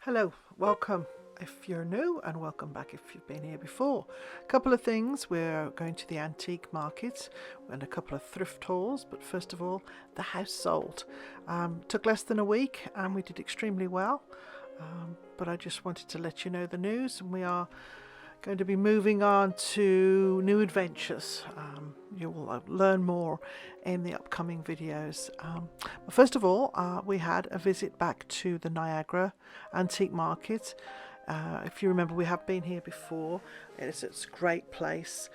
Hello, welcome if you're new and welcome back if you've been here before. A couple of things, we're going to the antique market and a couple of thrift hauls, but first of all, the house sold. Took less than a week and we did extremely well, but I just wanted to let you know the news, and we are going to be moving on to new adventures. You will learn more in the upcoming videos. But first of all, we had a visit back to the Niagara antique market. If you remember, we have been here before. It's a great place.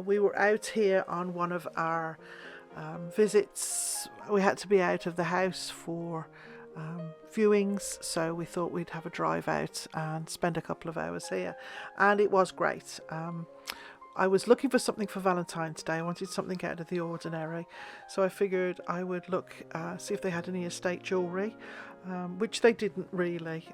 We were out here on one of our visits. We had to be out of the house for viewings, so we thought we'd have a drive out and spend a couple of hours here, and it was great. I was looking for something for Valentine today. I wanted something out of the ordinary, so I figured I would look, see if they had any estate jewellery, which they didn't really.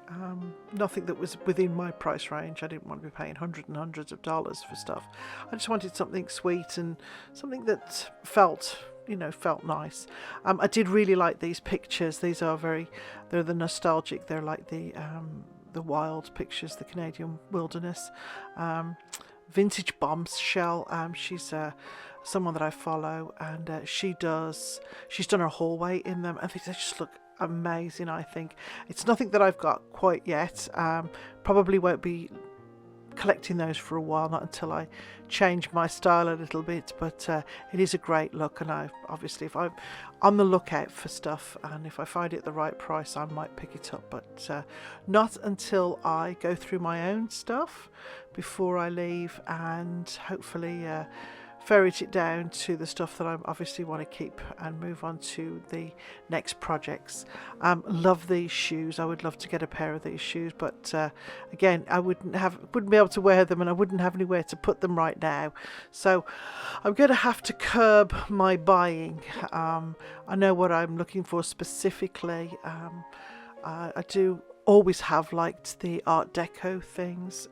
Nothing that was within my price range. I didn't want to be paying hundreds and hundreds of dollars for stuff. I just wanted something sweet and something that felt nice. I did really like these pictures. These are they're the nostalgic, they're like the wild pictures, the Canadian wilderness. Vintage Bombshell, she's someone that I follow, and she's done her hallway in them, and they just look amazing. I think it's nothing that I've got quite yet. Probably won't be collecting those for a while, not until I change my style a little bit, but it is a great look, and if I'm on the lookout for stuff, and if I find it at the right price, I might pick it up, but not until I go through my own stuff before I leave, and hopefully ferret it down to the stuff that I obviously want to keep and move on to the next projects. Love these shoes. I would love to get a pair of these shoes, but again, I wouldn't be able to wear them, and I wouldn't have anywhere to put them right now, so I'm going to have to curb my buying. I know what I'm looking for specifically. I do always have liked the Art Deco things.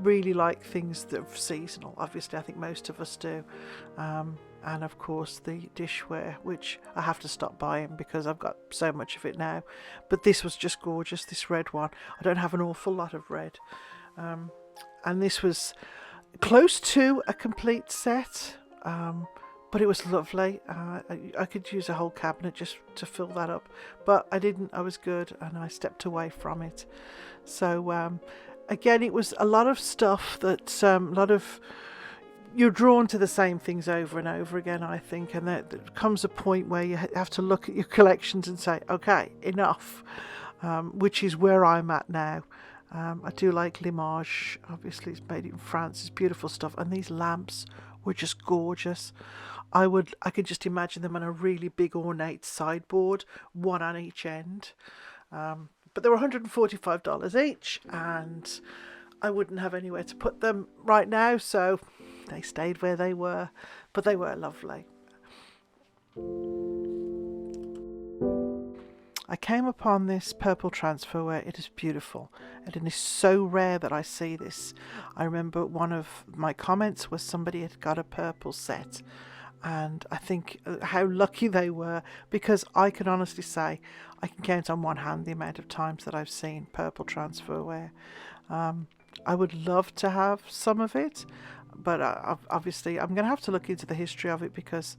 Really like things that are seasonal. Obviously, I think most of us do. And of course the dishware, which I have to stop buying because I've got so much of it now. But this was just gorgeous, this red one. I don't have an awful lot of red. And this was close to a complete set. But it was lovely. I could use a whole cabinet just to fill that up, but I didn't. I was good, and I stepped away from it. So again, it was a lot of stuff that you're drawn to the same things over and over again, I think, and there comes a point where you have to look at your collections and say, okay, enough, which is where I'm at now. I do like Limage. Obviously, it's made in France. It's beautiful stuff, and these lamps were just gorgeous. I could just imagine them on a really big ornate sideboard, one on each end. But they were $145 each, and I wouldn't have anywhere to put them right now, so they stayed where they were, but they were lovely. I came upon this purple transferware. It is beautiful, and it is so rare that I see this. I remember one of my comments was somebody had got a purple set, and I think how lucky they were, because I can honestly say I can count on one hand the amount of times that I've seen purple transferware. I would love to have some of it, but obviously I'm going to have to look into the history of it, because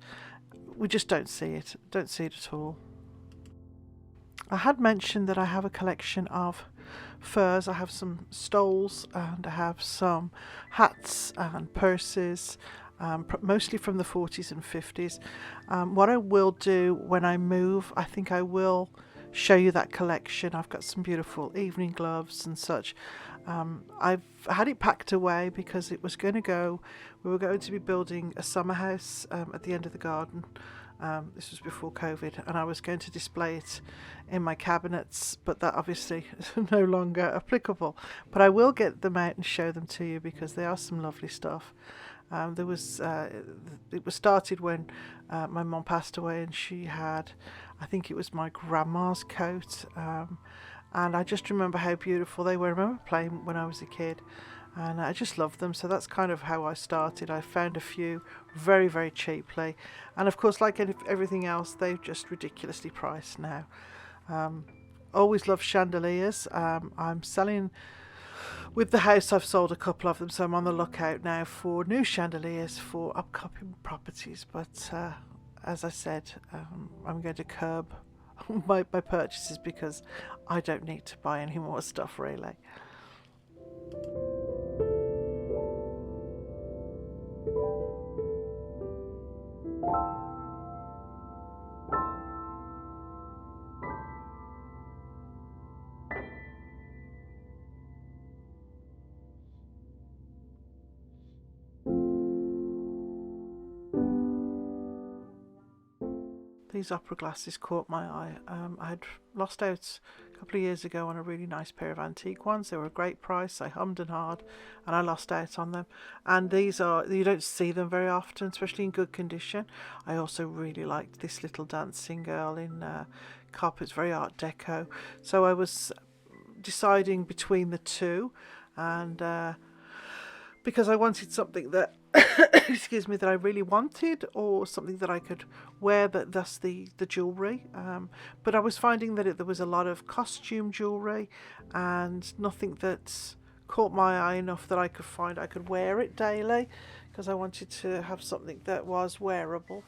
we just don't see it at all. I had mentioned that I have a collection of furs. I have some stoles, and I have some hats and purses, mostly from the 40s and 50s. What I will do when I move, I think I will show you that collection. I've got some beautiful evening gloves and such. I've had it packed away because we were going to be building a summer house at the end of the garden. This was before COVID, and I was going to display it in my cabinets, but that obviously is no longer applicable. But I will get them out and show them to you, because they are some lovely stuff. It was started when my mum passed away, and she had, I think it was my grandma's coat, and I just remember how beautiful they were. I remember playing when I was a kid, and I just loved them. So that's kind of how I started. I found a few very, very cheaply, and of course, like everything else, they're just ridiculously priced now. always love chandeliers. I'm selling with the house. I've sold a couple of them, so I'm on the lookout now for new chandeliers for upcoming properties. But as I said, I'm going to curb my purchases because I don't need to buy any more stuff really. These opera glasses caught my eye. I had lost out a couple of years ago on a really nice pair of antique ones. They were a great price. I hummed and hawed and I lost out on them. And these are, you don't see them very often, especially in good condition. I also really liked this little dancing girl in copper. It's very art deco. So I was deciding between the two, and because I wanted something that excuse me, that I really wanted, or something that I could wear, that thus the jewellery. But I was finding that there was a lot of costume jewellery and nothing that caught my eye enough that I could find I could wear it daily, because I wanted to have something that was wearable.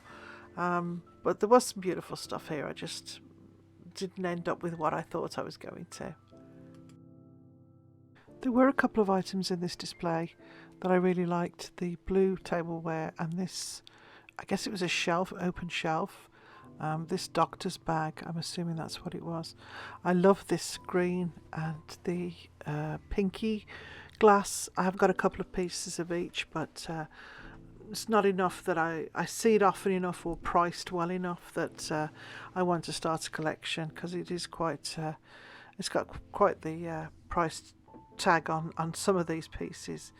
But there was some beautiful stuff here. I just didn't end up with what I thought I was going to. There were a couple of items in this display that I really liked. The blue tableware and this, I guess it was a shelf, open shelf. This doctor's bag, I'm assuming that's what it was. I love this green and the pinky glass. I have got a couple of pieces of each, but it's not enough that I see it often enough or priced well enough that I want to start a collection, because it is quite, it's got quite the price tag on some of these pieces.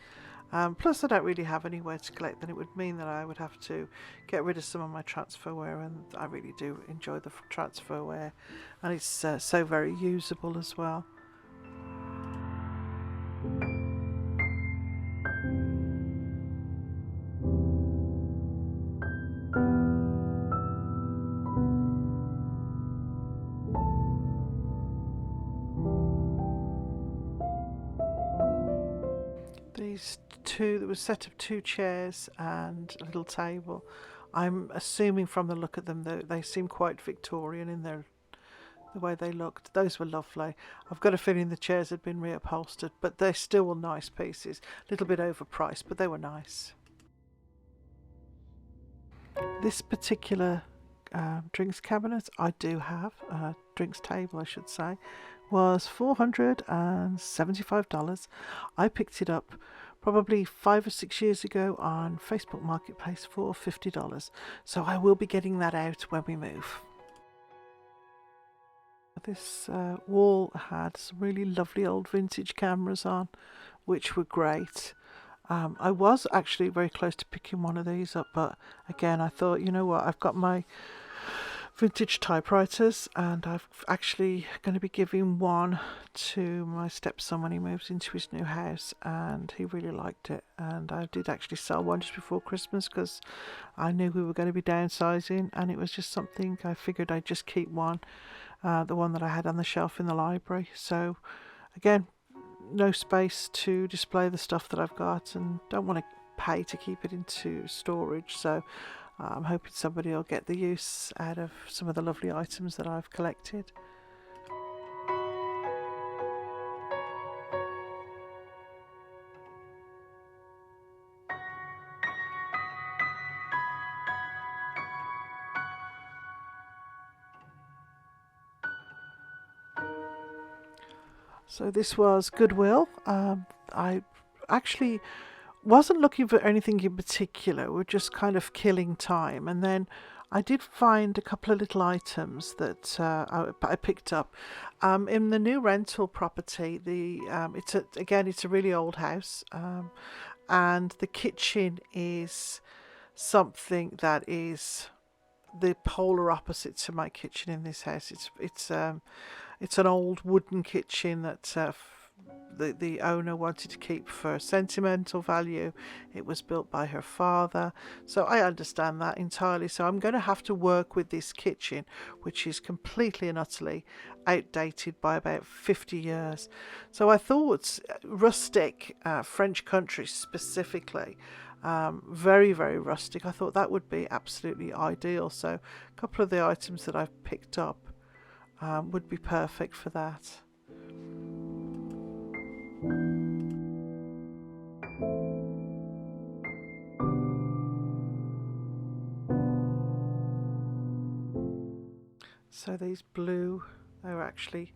Plus I don't really have anywhere to collect, then it would mean that I would have to get rid of some of my transferware, and I really do enjoy the transferware, and it's so very usable as well. These two, there was a set of 2 chairs and a little table. I'm assuming from the look at them that they seem quite Victorian in the way they looked. Those were lovely. I've got a feeling the chairs had been reupholstered, but they still were nice pieces. A little bit overpriced, but they were nice. This particular drinks cabinet I do have, drinks table I should say, was $475. I picked it up probably 5 or 6 years ago on Facebook Marketplace for $50. So I will be getting that out when we move. This wall had some really lovely old vintage cameras on, which were great. I was actually very close to picking one of these up, but again I thought, you know what, I've got my vintage typewriters, and I'm actually going to be giving one to my stepson when he moves into his new house, and he really liked it. And I did actually sell one just before Christmas because I knew we were going to be downsizing, and it was just something I figured I'd just keep one, the one that I had on the shelf in the library. So again, no space to display the stuff that I've got, and don't want to pay to keep it into storage, so I'm hoping somebody will get the use out of some of the lovely items that I've collected. So this was Goodwill. I actually wasn't looking for anything in particular. We're just kind of killing time, and then I did find a couple of little items that I picked up in the new rental property. It's a really old house, and the kitchen is something that is the polar opposite to my kitchen in this house. It's an old wooden kitchen that the owner wanted to keep for sentimental value. It was built by her father, so I understand that entirely. So I'm going to have to work with this kitchen, which is completely and utterly outdated by about 50 years. So I thought rustic, French country specifically, very, very rustic. I thought that would be absolutely ideal. So a couple of the items that I've picked up would be perfect for that. So these blue, they were actually,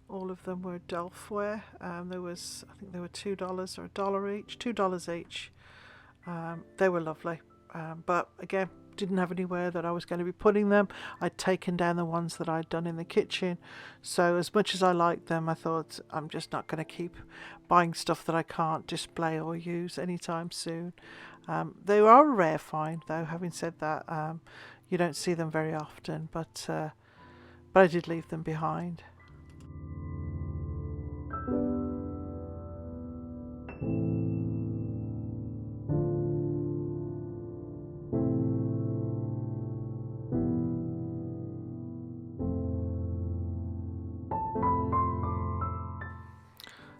all of them were Delftware. I think they were $2 or $1 each, $2 each. They were lovely, but again, didn't have anywhere that I was going to be putting them. I'd taken down the ones that I'd done in the kitchen, so as much as I liked them, I thought I'm just not going to keep buying stuff that I can't display or use anytime soon. They are a rare find, though. Having said that, you don't see them very often, but I did leave them behind.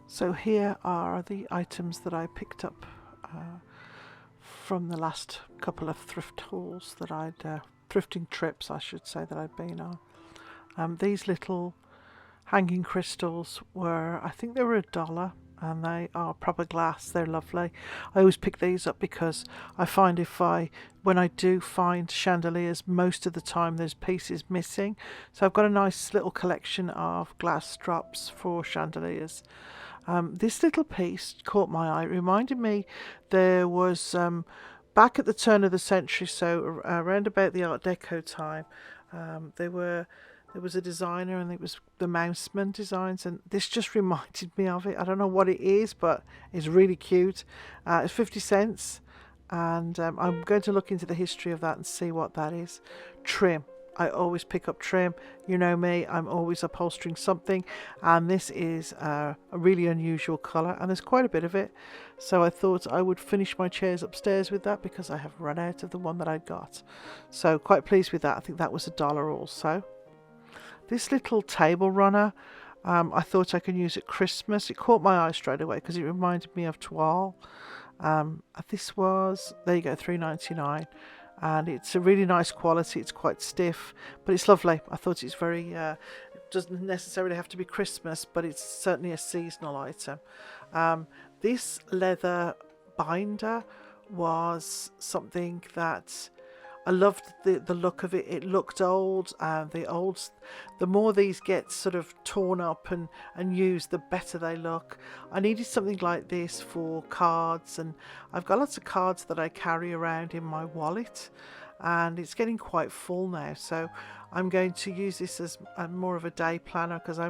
So here are the items that I picked up from the last couple of thrift hauls that thrifting trips, I should say, that I'd been on. These little hanging crystals I think they were $1, and they are proper glass. They're lovely. I always pick these up because I find when I do find chandeliers, most of the time there's pieces missing. So I've got a nice little collection of glass drops for chandeliers. This little piece caught my eye. It reminded me there was, back at the turn of the century, so around about the Art Deco time, there was a designer, and it was the Mouseman designs, and this just reminded me of it. I don't know what it is, but it's really cute. It's 50 cents, and I'm going to look into the history of that and see what that is. Trim. I always pick up trim. You know me, I'm always upholstering something, and this is a really unusual colour, and there's quite a bit of it. So I thought I would finish my chairs upstairs with that because I have run out of the one that I got. So quite pleased with that. I think that was $1 also. This little table runner, I thought I could use at Christmas. It caught my eye straight away because it reminded me of toile. This was, there you go, $3.99. And it's a really nice quality. It's quite stiff, but it's lovely. I thought it's very, it doesn't necessarily have to be Christmas, but it's certainly a seasonal item. This leather binder was something that I loved the look of it. It looked old, and the more these get sort of torn up and used, the better they look. I needed something like this for cards, and I've got lots of cards that I carry around in my wallet, and it's getting quite full now. So I'm going to use this as more of a day planner, because I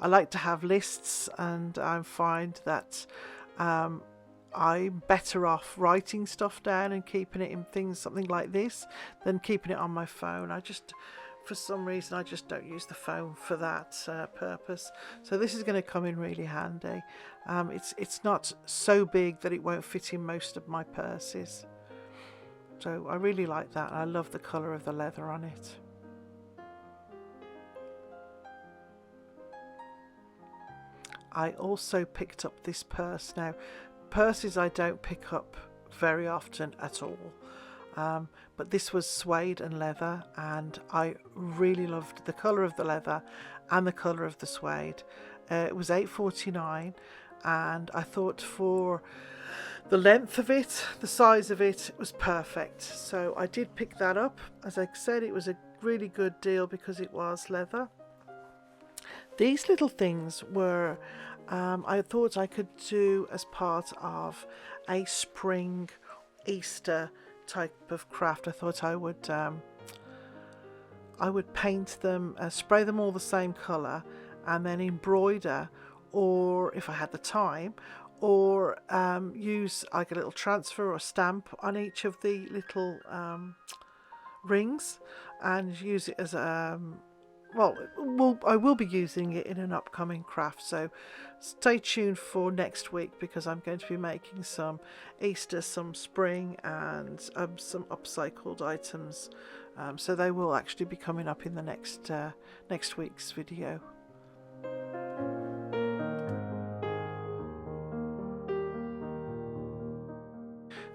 like to have lists, and I find that I'm better off writing stuff down and keeping it in things, something like this, than keeping it on my phone. For some reason, I just don't use the phone for that purpose. So this is going to come in really handy. It's not so big that it won't fit in most of my purses. So I really like that. I love the colour of the leather on it. I also picked up this purse. Now, purses I don't pick up very often at all, but this was suede and leather, and I really loved the colour of the leather and the colour of the suede. It was $8.49, and I thought for the length of it, the size of it, it was perfect. So I did pick that up. As I said, it was a really good deal because it was leather. These little things were, I thought I could do as part of a spring Easter type of craft. I thought I would paint them, spray them all the same colour, and then embroider, or if I had the time, or use like a little transfer or stamp on each of the little rings, and use it as I will be using it in an upcoming craft, so stay tuned for next week, because I'm going to be making some Easter, some spring, and some upcycled items. So they will actually be coming up in the next week's video.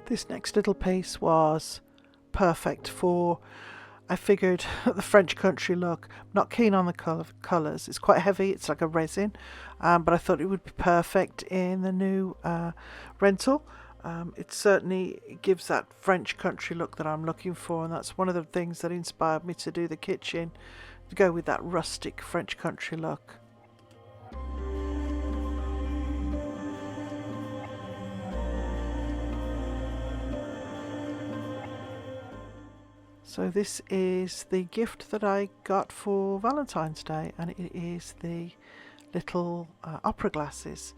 This next little piece was perfect for, I figured, the French country look. I'm not keen on the colours. It's quite heavy. It's like a resin, but I thought it would be perfect in the new rental. It certainly gives that French country look that I'm looking for, and that's one of the things that inspired me to do the kitchen, to go with that rustic French country look. So this is the gift that I got for Valentine's Day, and it is the little opera glasses.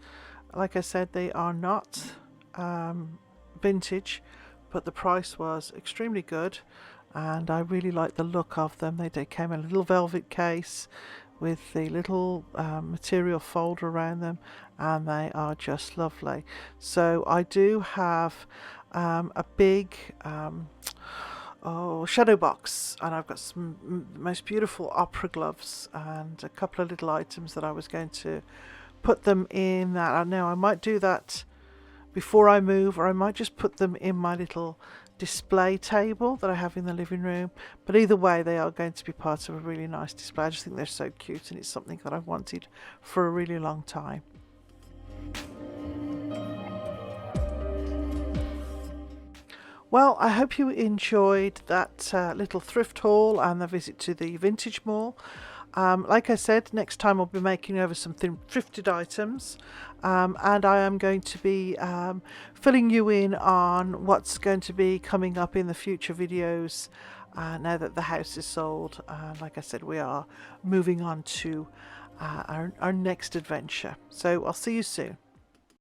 Like I said, they are not vintage, but the price was extremely good, and I really like the look of them. They came in a little velvet case with the little material folder around them, and they are just lovely. So I do have a big shadow box, and I've got some most beautiful opera gloves and a couple of little items that I was going to put them in that. I know I might do that before I move, or I might just put them in my little display table that I have in the living room, but either way they are going to be part of a really nice display. I just think they're so cute, and it's something that I've wanted for a really long time. Well, I hope you enjoyed that little thrift haul and the visit to the vintage mall. Like I said, next time I'll be making over some thrifted items, and I am going to be filling you in on what's going to be coming up in the future videos now that the house is sold. Like I said, we are moving on to our next adventure. So I'll see you soon.